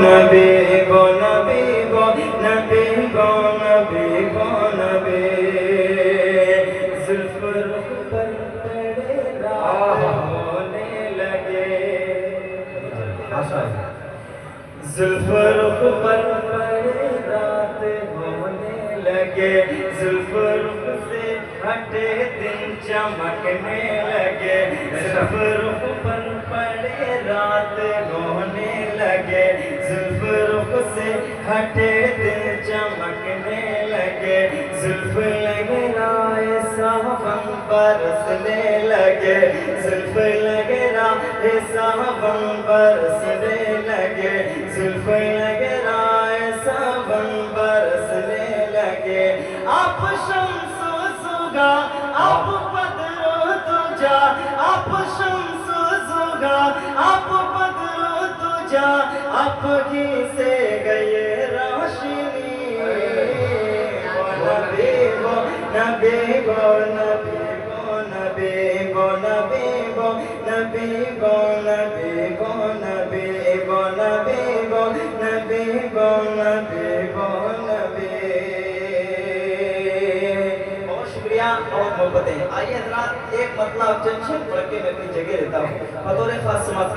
نبی گو نبی گو نبی گو نبی گو نبی زلف رخ پر پڑے رات ہونے لگے زلف رخ پر پڑے رات ہونے لگے زلف رخ سے ہٹے دن چمکنے لگے زلف رخ پر پڑے رات ہونے لگے زلف رخ سے ہٹے دن چمکنے لگے زلف لگے رائے صاحباں برسنے لگے زلف لگے رائے صاحباں برسنے لگے زلف لگے رائے صاحباں برسنے لگے آپ شمس و زغا آپ بدر و دجا آپ شمس و زغا آپ بدر و دجا آپ ہی سے گئے روشنی نبی گو نبی گو نبی گو نبی گو نبی گو نبی گو نبی گو نبی گو نبی گو نبی گو نبی گو نبی بہت شکریہ اور محبتیں. آئیے حضرات ایک مطلب چند شب پڑھ کے میں اپنی جگہ لیتا ہوں بطور خاص سماعت